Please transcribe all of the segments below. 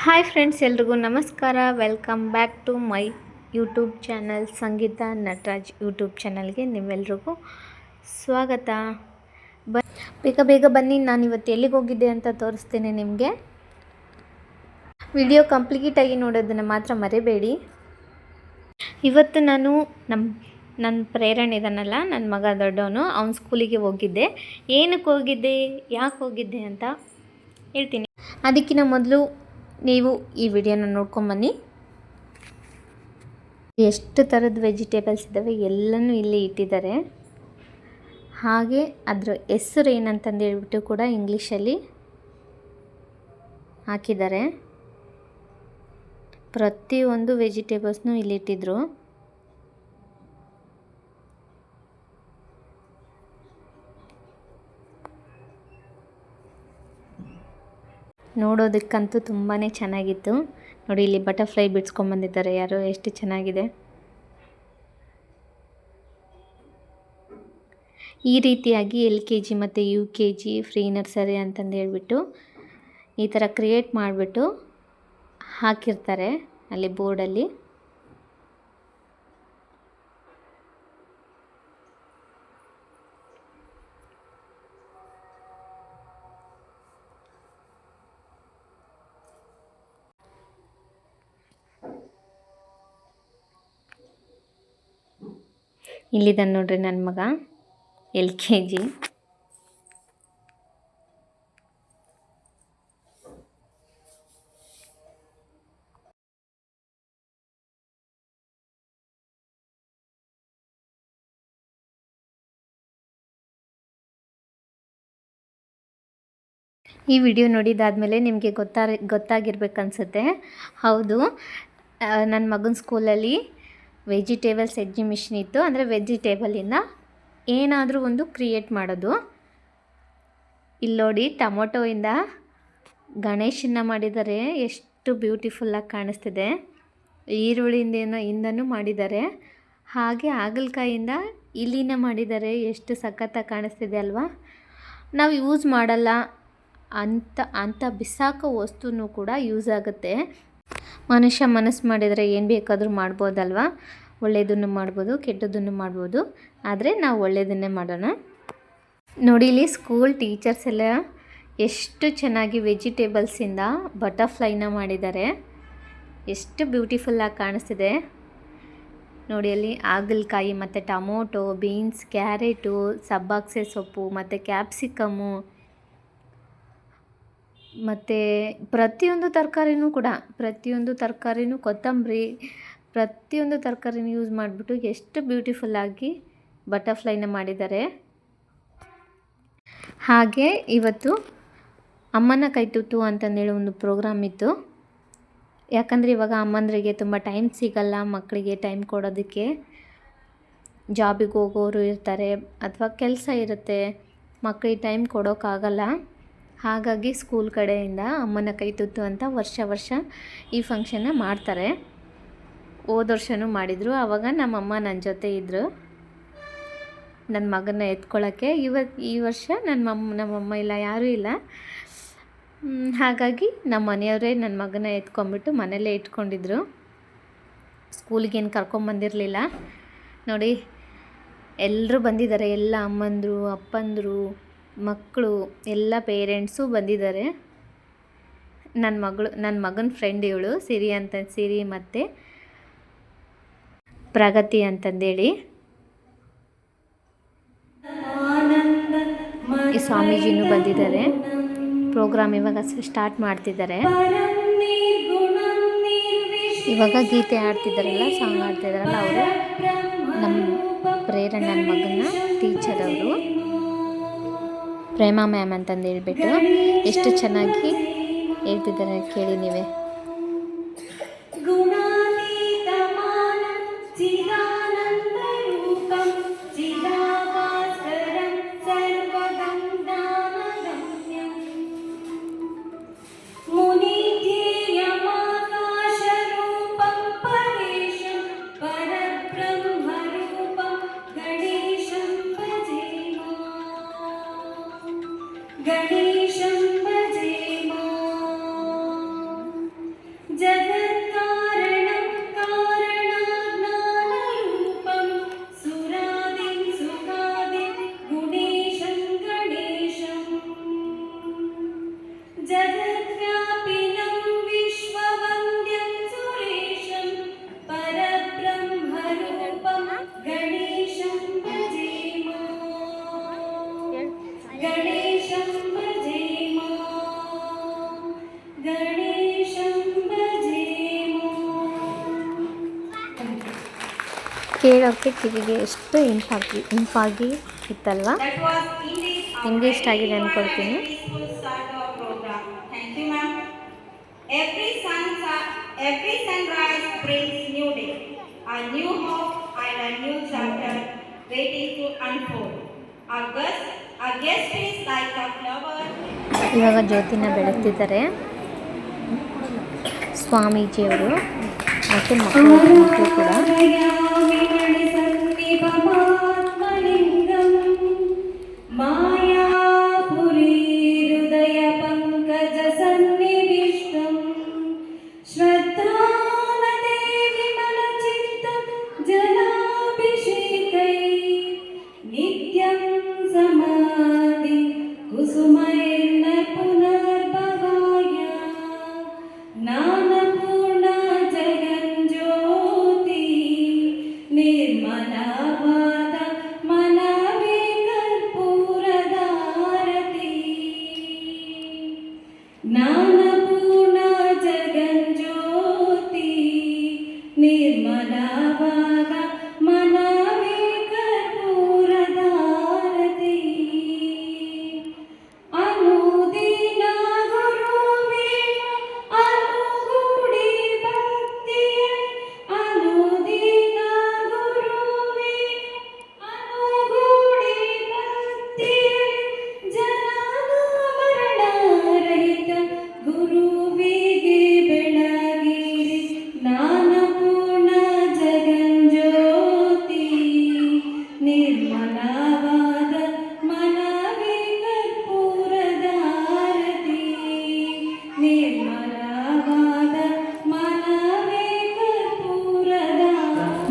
Hi friends, ಎಲ್ರಿಗೂ ನಮಸ್ಕಾರ. Welcome back to my YouTube channel Sangeetha Nataraj YouTube ಚಾನಲ್ಗೆ ನಿಮ್ಮೆಲ್ರಿಗೂ ಸ್ವಾಗತ. ಬೇಗ ಬೇಗ ಬನ್ನಿ, ನಾನು ಇವತ್ತು ಎಲ್ಲಿಗೆ ಹೋಗಿದ್ದೆ ಅಂತ ತೋರಿಸ್ತೀನಿ ನಿಮಗೆ. ವಿಡಿಯೋ ಕಂಪ್ಲೀಟಾಗಿ ನೋಡೋದನ್ನು ಮಾತ್ರ ಮರಿಬೇಡಿ. ಇವತ್ತು ನಾನು ನನ್ನ ಪ್ರೇರಣೆ ಇದನ್ನಲ್ಲ, ನನ್ನ ಮಗ ದೊಡ್ಡವನು, ಅವನ ಸ್ಕೂಲಿಗೆ ಹೋಗಿದ್ದೆ. ಏನಕ್ಕೆ ಹೋಗಿದ್ದೆ, ಯಾಕೆ ಹೋಗಿದ್ದೆ ಅಂತ ಹೇಳ್ತೀನಿ. ಅದಕ್ಕಿಂತ ಮೊದಲು ನೀವು ಈ ವಿಡಿಯೋನ ನೋಡ್ಕೊಂಬನ್ನಿ. ಎಷ್ಟು ಥರದ ವೆಜಿಟೇಬಲ್ಸ್ ಇದ್ದಾವೆ ಎಲ್ಲನೂ ಇಲ್ಲಿ ಇಟ್ಟಿದ್ದಾರೆ. ಹಾಗೆ ಅದರ ಹೆಸರು ಏನಂತಂದು ಹೇಳ್ಬಿಟ್ಟು ಕೂಡ ಇಂಗ್ಲೀಷಲ್ಲಿ ಹಾಕಿದ್ದಾರೆ. ಪ್ರತಿಯೊಂದು ವೆಜಿಟೇಬಲ್ಸ್ನೂ ಇಲ್ಲಿ ಇಟ್ಟಿದ್ರು. ನೋಡೋದಕ್ಕಂತೂ ತುಂಬಾ ಚೆನ್ನಾಗಿತ್ತು. ನೋಡಿ, ಇಲ್ಲಿ ಬಟರ್ಫ್ಲೈ ಬಿಡಿಸ್ಕೊಂಬಂದಿದ್ದಾರೆ ಯಾರೋ, ಎಷ್ಟು ಚೆನ್ನಾಗಿದೆ. ಈ ರೀತಿಯಾಗಿ LKG ಮತ್ತು UKG ಫ್ರೀ ನರ್ಸರಿ ಅಂತಂದು ಹೇಳ್ಬಿಟ್ಟು ಈ ಥರ ಕ್ರಿಯೇಟ್ ಮಾಡಿಬಿಟ್ಟು ಹಾಕಿರ್ತಾರೆ ಅಲ್ಲಿ ಬೋರ್ಡಲ್ಲಿ. ಇಲ್ಲಿದ್ದಾನೆ ನೋಡ್ರಿ ನನ್ನ ಮಗ, LKG. ಈ ವಿಡಿಯೋ ನೋಡಿದಾದಮೇಲೆ ನಿಮಗೆ ಗೊತ್ತಾಗಿರ್ಬೇಕನ್ಸುತ್ತೆ. ಹೌದು, ನನ್ನ ಮಗನ ಸ್ಕೂಲಲ್ಲಿ ವೆಜಿಟೇಬಲ್ಸ್ ಎಕ್ಸಿಬಿಷನ್ ಇತ್ತು. ಅಂದರೆ ವೆಜಿಟೇಬಲಿಂದ ಏನಾದರೂ ಒಂದು ಕ್ರಿಯೇಟ್ ಮಾಡೋದು. ಇಲ್ಲಿ ನೋಡಿ, ಟೊಮೊಟೊಯಿಂದ ಗಣೇಶನ್ನ ಮಾಡಿದ್ದಾರೆ, ಎಷ್ಟು ಬ್ಯೂಟಿಫುಲ್ಲಾಗಿ ಕಾಣಿಸ್ತಿದೆ. ಈರುಳ್ಳಿಯಿಂದನೂ ಮಾಡಿದ್ದಾರೆ. ಹಾಗೆ ಹಾಗಲಕಾಯಿಂದ ಇಲಿನ ಮಾಡಿದ್ದಾರೆ, ಎಷ್ಟು ಸಖತ್ತಾಗಿ ಕಾಣಿಸ್ತಿದೆ ಅಲ್ವಾ. ನಾವು ಯೂಸ್ ಮಾಡಲ್ಲ ಅಂತ ಬಿಸಾಕೋ ವಸ್ತುನೂ ಕೂಡ ಯೂಸ್ ಆಗುತ್ತೆ. ಮನುಷ್ಯ ಮನಸ್ಸು ಮಾಡಿದರೆ ಏನು ಬೇಕಾದರೂ ಮಾಡ್ಬೋದಲ್ವ. ಒಳ್ಳೆಯದನ್ನು ಮಾಡ್ಬೋದು, ಕೆಟ್ಟದ್ದನ್ನು ಮಾಡ್ಬೋದು. ಆದರೆ ನಾವು ಒಳ್ಳೆಯದನ್ನೇ ಮಾಡೋಣ. ನೋಡಿ, ಇಲ್ಲಿ ಸ್ಕೂಲ್ ಟೀಚರ್ಸ್ ಎಲ್ಲ ಎಷ್ಟು ಚೆನ್ನಾಗಿ ವೆಜಿಟೇಬಲ್ಸಿಂದ ಬಟರ್ಫ್ಲೈನ ಮಾಡಿದ್ದಾರೆ. ಎಷ್ಟು ಬ್ಯೂಟಿಫುಲ್ಲಾಗಿ ಕಾಣಿಸ್ತಿದೆ ನೋಡಿ. ಅಲ್ಲಿ ಹಾಗಲಕಾಯಿ ಮತ್ತು ಟೊಮೊಟೊ, ಬೀನ್ಸ್, ಕ್ಯಾರೆಟು, ಸಬ್ಬಾಕ್ಸೆ ಸೊಪ್ಪು ಮತ್ತು ಕ್ಯಾಪ್ಸಿಕಮ್ಮು ಮತ್ತು ಪ್ರತಿಯೊಂದು ತರಕಾರಿನೂ ಕೊತ್ತಂಬರಿ, ಪ್ರತಿಯೊಂದು ತರಕಾರಿನೂ ಯೂಸ್ ಮಾಡಿಬಿಟ್ಟು ಎಷ್ಟು ಬ್ಯೂಟಿಫುಲ್ಲಾಗಿ ಬಟರ್ಫ್ಲೈನ ಮಾಡಿದ್ದಾರೆ. ಹಾಗೆ ಇವತ್ತು ಅಮ್ಮನ ಕೈತುತ್ತು ಅಂತಂದೇಳಿ ಒಂದು ಪ್ರೋಗ್ರಾಮ್ ಇತ್ತು. ಯಾಕಂದರೆ ಇವಾಗ ಅಮ್ಮಂದರಿಗೆ ತುಂಬ ಟೈಮ್ ಸಿಗಲ್ಲ, ಮಕ್ಕಳಿಗೆ ಟೈಮ್ ಕೊಡೋದಕ್ಕೆ. ಜಾಬಿಗೆ ಹೋಗೋರು ಇರ್ತಾರೆ ಅಥವಾ ಕೆಲಸ ಇರುತ್ತೆ, ಮಕ್ಕಳಿಗೆ ಟೈಮ್ ಕೊಡೋಕ್ಕಾಗಲ್ಲ. ಹಾಗಾಗಿ ಸ್ಕೂಲ್ ಕಡೆಯಿಂದ ಅಮ್ಮನ ಕೈತುತ್ತು ಅಂತ ವರ್ಷ ಈ ಫಂಕ್ಷನ್ನ ಮಾಡ್ತಾರೆ. ಹೋದ ವರ್ಷವೂ ಮಾಡಿದರು. ಆವಾಗ ನಮ್ಮಮ್ಮ ನನ್ನ ಜೊತೆ ಇದ್ದರು ನನ್ನ ಮಗನ ಎತ್ಕೊಳ್ಳೋಕ್ಕೆ. ಈ ವರ್ಷ ನಮ್ಮಮ್ಮ ಇಲ್ಲ, ಯಾರೂ ಇಲ್ಲ. ಹಾಗಾಗಿ ನಮ್ಮ ಮನೆಯವರೇ ನನ್ನ ಮಗನ ಎತ್ಕೊಂಡ್ಬಿಟ್ಟು ಮನೆಯಲ್ಲೇ ಇಟ್ಕೊಂಡಿದ್ರು. ಸ್ಕೂಲಿಗೇನು ಕರ್ಕೊಂಬಂದಿರಲಿಲ್ಲ. ನೋಡಿ, ಎಲ್ಲರೂ ಬಂದಿದ್ದಾರೆ, ಎಲ್ಲ ಅಮ್ಮಂದರು, ಅಪ್ಪಂದರು, ಮಕ್ಕಳು, ಎಲ್ಲ ಪೇರೆಂಟ್ಸು ಬಂದಿದ್ದಾರೆ. ನನ್ನ ಮಗನ ಫ್ರೆಂಡ್ ಇವಳು ಸಿರಿ ಮತ್ತು ಪ್ರಗತಿ ಅಂತಂದೇಳಿ. ಈ ಸ್ವಾಮೀಜಿನೂ ಬಂದಿದ್ದಾರೆ. ಪ್ರೋಗ್ರಾಮ್ ಇವಾಗ ಸ್ಟಾರ್ಟ್ ಮಾಡ್ತಿದ್ದಾರೆ. ಇವಾಗ ಗೀತೆ ಆಡ್ತಿದ್ದಾರಲ್ಲ, ಸಾಂಗ್ ಆಡ್ತಿದ್ದಾರಲ್ಲ, ಅವರು ನಮ್ಮ ಪ್ರೇರಣೆ, ನನ್ನ ಮಗನ ಟೀಚರ್ ಅವರು, ಪ್ರೇಮಾ ಮ್ಯಾಮ್ ಅಂತಂದು ಹೇಳ್ಬಿಟ್ಟು ಎಷ್ಟು ಚೆನ್ನಾಗಿ ಹೇಳ್ತಿದ್ದಾರೆ ಕೇಳಿ ನೀವೇ. ಕೇಳೋಕ್ಕೆ ಕಿವಿಗೆ ಎಷ್ಟು ಇಂಪಾಗಿ ಇತ್ತಲ್ವಾ. That was indeed a ನಿಮಗೆ ಇಷ್ಟ very ಆಗಿದೆ new and very ಅಂದ್ಕೊಳ್ತೀನಿ. peaceful start to our program. Thank you, ma'am. Every sunrise brings new day, a new hope and a new chapter waiting to unfold. Our guest is like a flower. ಇವಾಗ ಜ್ಯೋತಿನ ಬೆಳಗ್ತಿದ್ದಾರೆ ಸ್ವಾಮೀಜಿಯವರು ಮತ್ತು ಮಕ್ಕಳು ಕೂಡ.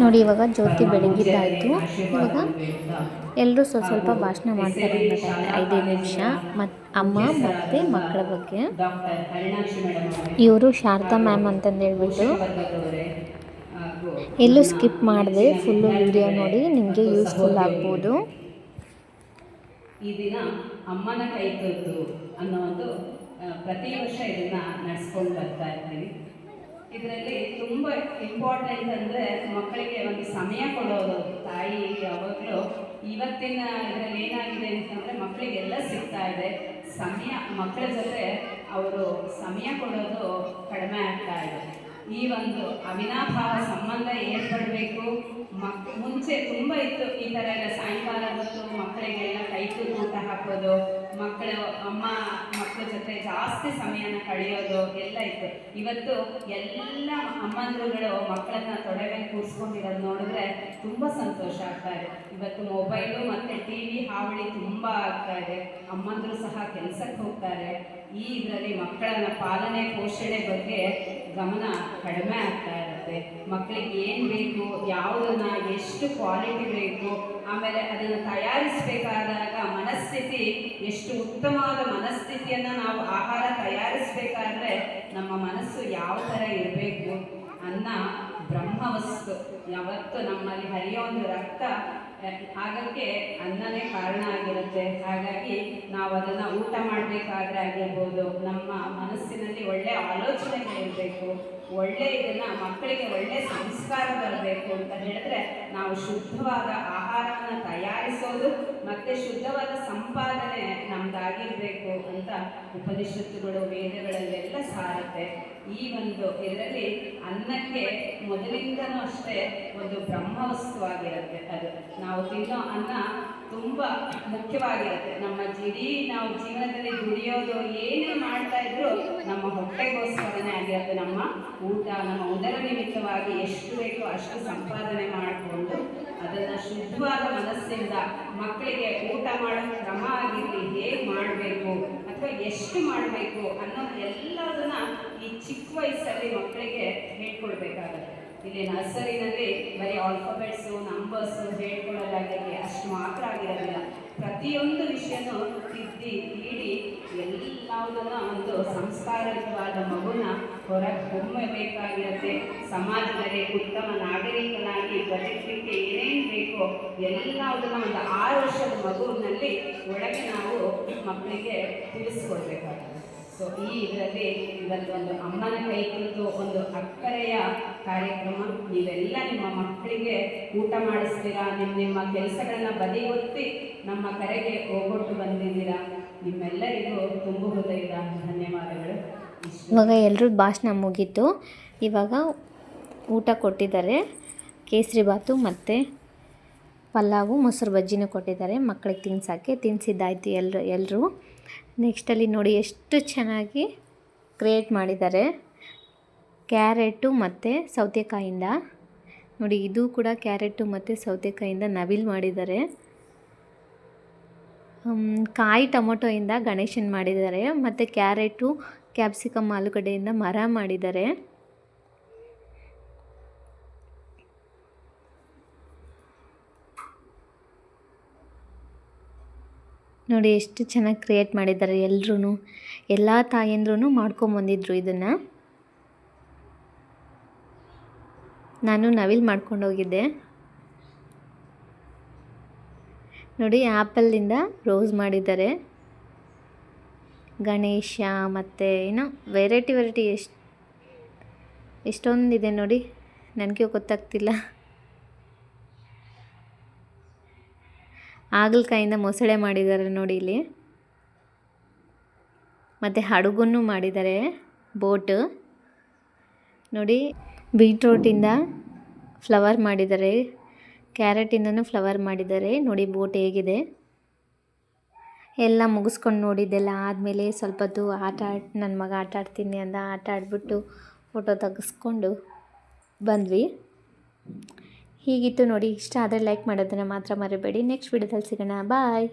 ನೋಡಿ ಇವಾಗ ಜ್ಯೋತಿ ಬೆಳಗಿದ್ದಾಯಿತು. ಇವಾಗ ಎಲ್ಲರೂ ಸ್ವಲ್ಪ ಭಾಷಣ ಮಾಡ್ತಾರೆ ಅನ್ನೋ 5 ನಿಮಿಷ ಅಮ್ಮ ಮತ್ತು ಮಕ್ಕಳ ಬಗ್ಗೆ. ಇವರು ಶಾರದಾ ಮ್ಯಾಮ್ ಅಂತಂದು ಹೇಳ್ಬಿಟ್ಟು ಎಲ್ಲೂ ಸ್ಕಿಪ್ ಮಾಡಿದೆ ಫುಲ್ಲು ವಿಡಿಯೋ ನೋಡಿ, ನಿಮಗೆ ಯೂಸ್ಫುಲ್ ಆಗ್ಬೋದು. ಈ ದಿನ ಅಮ್ಮನ ಕೈ ತುತ್ತು ಅನ್ನೋ ಒಂದು ಪ್ರತಿ ವರ್ಷ ಇದನ್ನು ನಡೆಸ್ಕೊಂಡು ಬರ್ತಾ ಇರ್ತೀವಿ. ಇದರಲ್ಲಿ ತುಂಬ ಇಂಪಾರ್ಟೆಂಟ್ ಅಂದರೆ ಮಕ್ಕಳಿಗೆ ಒಂದು ಸಮಯ ಕೊಡೋದು. ತಾಯಿ ಯಾವಾಗಲೂ ಇವತ್ತಿನ ಇದರಲ್ಲಿ ಏನಾಗಿದೆ ಅಂತಂದರೆ ಮಕ್ಕಳಿಗೆಲ್ಲ ಸಿಗ್ತಾ ಇದೆ, ಸಮಯ ಮಕ್ಕಳ ಜೊತೆ ಅವರು ಸಮಯ ಕೊಡೋದು ಕಡಿಮೆ ಆಗ್ತಾ ಇದೆ. ಈ ಒಂದು ಅವಿನಾಭಾವ ಸಂಬಂಧ ಏರ್ಪಡಬೇಕು. ಮುಂಚೆ ತುಂಬ ಇತ್ತು ಈ ಥರ ಎಲ್ಲ, ಸಾಯಂಕಾಲ ಹೊತ್ತು ಮಕ್ಕಳಿಗೆಲ್ಲ ಕೈ ತುತ್ತು ಊಟ ಹಾಕೋದು, ಮಕ್ಕಳ ಜೊತೆ ಜಾಸ್ತಿ ಸಮಯನ ಕಳೆಯೋದು ಎಲ್ಲ ಇತ್ತು. ಇವತ್ತು ಎಲ್ಲ ಅಮ್ಮಂದ್ರುಗಳು ಮಕ್ಕಳನ್ನ ತೊಡೆ ಮೇಲೆ ಕೂರಿಸ್ಕೊಂಡಿರೋದು ನೋಡಿದ್ರೆ ತುಂಬ ಸಂತೋಷ ಆಗ್ತಾ ಇದೆ. ಇವತ್ತು ಮೊಬೈಲು ಮತ್ತು TV ಹಾವಳಿ ತುಂಬ ಆಗ್ತಾ ಇದೆ. ಅಮ್ಮಂದ್ರು ಸಹ ಕೆಲಸಕ್ಕೆ ಹೋಗ್ತಾರೆ. ಈ ಇದರಲ್ಲಿ ಮಕ್ಕಳನ್ನ ಪಾಲನೆ ಪೋಷಣೆ ಬಗ್ಗೆ ಗಮನ ಕಡಿಮೆ ಆಗ್ತಾ ಇರುತ್ತೆ. ಮಕ್ಕಳಿಗೆ ಏನು ಬೇಕು, ಯಾವುದನ್ನ ಎಷ್ಟು ಕ್ವಾಲಿಟಿ ಬೇಕು, ಆಮೇಲೆ ಅದನ್ನು ತಯಾರಿಸಬೇಕಾದಾಗ ಮನಸ್ಥಿತಿ ಎಷ್ಟು ಉತ್ತಮವಾದ ಮನಸ್ಥಿತಿಯನ್ನು ನಾವು ಆಹಾರ ತಯಾರಿಸಬೇಕಾದ್ರೆ ನಮ್ಮ ಮನಸ್ಸು ಯಾವ ಥರ ಇರಬೇಕು. ಅನ್ನ ಬ್ರಹ್ಮವಸ್ತು, ಯಾವತ್ತು ನಮ್ಮಲ್ಲಿ ಹರಿಯೋ ಒಂದು ರಕ್ತ ಆಗಕ್ಕೆ ಅನ್ನನೇ ಕಾರಣ ಆಗಿರುತ್ತೆ. ಹಾಗಾಗಿ ನಾವು ಅದನ್ನು ಊಟ ಮಾಡಬೇಕಾದ್ರೆ ಆಗಿರ್ಬೋದು, ನಮ್ಮ ಮನಸ್ಸಿನಲ್ಲಿ ಒಳ್ಳೆಯ ಆಲೋಚನೆಗಳಿರಬೇಕು, ಒಳ್ಳೆ ಇದನ್ನು ಮಕ್ಕಳಿಗೆ ಒಳ್ಳೆ ಸಂಸ್ಕಾರ ಬರಬೇಕು ಅಂತ ಹೇಳಿದ್ರೆ ನಾವು ಶುದ್ಧವಾದ ಆಹಾರವನ್ನು ತಯಾರಿಸೋದು ಮತ್ತು ಶುದ್ಧವಾದ ಸಂಪಾದನೆ ನಮ್ದಾಗಿರಬೇಕು ಅಂತ ಉಪನಿಷತ್ತುಗಳು ವೇದಗಳಲ್ಲೆಲ್ಲ ಸಾರುತ್ತೆ. ಈ ಒಂದು ಇದರಲ್ಲಿ ಅನ್ನಕ್ಕೆ ಮೊದಲಿಂದನೂ ಅಷ್ಟೇ ಒಂದು ಬ್ರಹ್ಮವಸ್ತುವಾಗಿರುತ್ತೆ. ಅದು ನಾವು ತಿನ್ನೋ ಅನ್ನ ತುಂಬ ಮುಖ್ಯವಾಗಿರುತ್ತೆ. ನಾವು ಜೀವನದಲ್ಲಿ ದುಡಿಯೋದು ಏನೇ ಮಾಡ್ತಾ ಇದ್ರು ನಮ್ಮ ಹೊಟ್ಟೆಗೋಸ್ಕರನೇ ಆಗಿರುತ್ತೆ. ನಮ್ಮ ಊಟ ನಮ್ಮ ಉದರ ನಿಮಿತ್ತವಾಗಿ ಎಷ್ಟು ಬೇಕೋ ಅಷ್ಟು ಸಂಪಾದನೆ ಮಾಡಿಕೊಂಡು ಅದನ್ನು ಶುದ್ಧವಾದ ಮನಸ್ಸಿಂದ ಮಕ್ಕಳಿಗೆ ಊಟ ಮಾಡೋ ಕ್ರಮ ಆಗಿರಲಿ, ಹೇಗೆ ಮಾಡಬೇಕು ಅಥವಾ ಎಷ್ಟು ಮಾಡಬೇಕು ಅನ್ನೋದು ಎಲ್ಲದನ್ನ ಈ ಚಿಕ್ಕ ವಯಸ್ಸಲ್ಲಿ ಮಕ್ಕಳಿಗೆ ಹೇಳ್ಕೊಡ್ಬೇಕಾಗತ್ತೆ. ಇಲ್ಲಿ ನರ್ಸರಿನಲ್ಲಿ ಬರೀ ಆಲ್ಫಾಬೆಟ್ಸು ನಂಬರ್ಸು ಹೇಳ್ಕೊಳ್ಳೋದಾಗಲಿ ಅಷ್ಟು ಮಾತ್ರ ಆಗಿರೋದಿಲ್ಲ. ಪ್ರತಿಯೊಂದು ವಿಷಯನೂ ತಿದ್ದಿ ತೀಡಿ ಎಲ್ಲದನ್ನ ಒಂದು ಸಂಸ್ಕಾರಯುತವಾದ ಮಗುನ ಹೊಮ್ಮಬೇಕಾಗಿರುತ್ತೆ. ಸಮಾಜದಲ್ಲಿ ಉತ್ತಮ ನಾಗರಿಕನಾಗಿ ಬದುಕಲಿಕ್ಕೆ ಏನೇನು ಬೇಕೋ ಎಲ್ಲದನ್ನ ಒಂದು 6 ವರ್ಷದ ಮಗುವಿನಲ್ಲಿ ಒಳಗೆ ನಾವು ಮಕ್ಕಳಿಗೆ ತಿಳಿಸ್ಕೊಡ್ಬೇಕಾಗುತ್ತೆ. ಸೊ ಈ ಇದರಲ್ಲಿ ಇವತ್ತೊಂದು ಅಮ್ಮನ ಕೈ ತುತ್ತು ಒಂದು ಅಕ್ಕರೆಯ ಕಾರ್ಯಕ್ರಮ. ನೀವೆಲ್ಲ ನಿಮ್ಮ ಮಕ್ಕಳಿಗೆ ಊಟ ಮಾಡಿಸ್ತೀರಾ, ನಿಮ್ಮ ಕೆಲಸಗಳನ್ನ ಬದಿಗೊತ್ತಿ ನಮ್ಮ ಕರೆಗೆ ಹೋಗೊಟ್ಟು ಬಂದಿದ್ದೀರಾ. ನಿಮ್ಮೆಲ್ಲರಿಗೂ ತುಂಬ ಹೃದಯದ ಧನ್ಯವಾದಗಳು. ಇವಾಗ ಎಲ್ಲರೂ ಭಾಷಣ ಮುಗೀತು. ಇವಾಗ ಊಟ ಕೊಟ್ಟಿದ್ದಾರೆ. ಕೇಸರಿ ಬಾತು ಮತ್ತು ಪಲಾವು, ಮೊಸರು ಬಜ್ಜಿನೂ ಕೊಟ್ಟಿದ್ದಾರೆ ಮಕ್ಕಳಿಗೆ ತಿನ್ನಿಸಿದ್ದಾಯ್ತು ಎಲ್ಲರೂ. ನೆಕ್ಸ್ಟಲ್ಲಿ ನೋಡಿ ಎಷ್ಟು ಚೆನ್ನಾಗಿ ಕ್ರಿಯೇಟ್ ಮಾಡಿದ್ದಾರೆ ಕ್ಯಾರೆಟು ಮತ್ತು ಸೌತೆಕಾಯಿಂದ. ನೋಡಿ ಇದು ಕೂಡ ಕ್ಯಾರೆಟು ಮತ್ತು ಸೌತೆಕಾಯಿಂದ ನವಿಲು ಮಾಡಿದ್ದಾರೆ. ಕಾಯಿ ಟೊಮೊಟೊಯಿಂದ ಗಣೇಶನ್ ಮಾಡಿದ್ದಾರೆ ಮತ್ತು ಕ್ಯಾರೆಟು ಕ್ಯಾಪ್ಸಿಕಮ್ ಆಲೂಗಡ್ಡೆಯಿಂದ ಮರ ಮಾಡಿದ್ದಾರೆ. ನೋಡಿ ಎಷ್ಟು ಚೆನ್ನಾಗಿ ಕ್ರಿಯೇಟ್ ಮಾಡಿದ್ದಾರೆ ಎಲ್ಲರೂ. ಎಲ್ಲ ತಾಯಂದ್ರೂ ಮಾಡ್ಕೊಂಬಂದಿದ್ರು ಇದನ್ನು. ನಾನು ನವಿಲು ಮಾಡ್ಕೊಂಡು ಹೋಗಿದ್ದೆ. ನೋಡಿ ಆ್ಯಪಲ್ಲಿಂದ ರೋಸ್ ಮಾಡಿದ್ದಾರೆ. ಗಣೇಶ ಮತ್ತು ಏನೋ ವೆರೈಟಿ ಎಷ್ಟೊಂದಿದೆ ನೋಡಿ, ನನಗೆ ಗೊತ್ತಾಗ್ತಿಲ್ಲ. ಹಾಗಲಕಾಯಿಂದ ಮೊಸಳೆ ಮಾಡಿದ್ದಾರೆ ನೋಡಿ ಇಲ್ಲಿ. ಮತ್ತು ಹಡಗನ್ನು ಮಾಡಿದ್ದಾರೆ, ಬೋಟ್ ನೋಡಿ. ಬೀಟ್ರೋಟಿಂದ ಫ್ಲವರ್ ಮಾಡಿದ್ದಾರೆ, ಕ್ಯಾರೆಟಿಂದನೂ ಫ್ಲವರ್ ಮಾಡಿದ್ದಾರೆ ನೋಡಿ. ಬೋಟ್ ಹೇಗಿದೆ ಎಲ್ಲ ಮುಗಿಸ್ಕೊಂಡು ನೋಡಿದ್ದೆಲ್ಲ ಆದಮೇಲೆ ಸ್ವಲ್ಪ ಹೊತ್ತು ನನ್ನ ಮಗ ಆಟ ಆಡ್ತೀನಿ ಅಂದ. ಆಟ ಆಡಿಬಿಟ್ಟು ಫೋಟೋ ತೆಗೆಸ್ಕೊಂಡು ಬಂದ್ವಿ. ಹೀಗಿತ್ತು ನೋಡಿ. ಇಷ್ಟ ಆದರೆ ಲೈಕ್ ಮಾಡೋದನ್ನು ಮಾತ್ರ ಮರಿಬೇಡಿ. ನೆಕ್ಸ್ಟ್ ವಿಡಿಯೋದಲ್ಲಿ ಸಿಗೋಣ. ಬಾಯ್.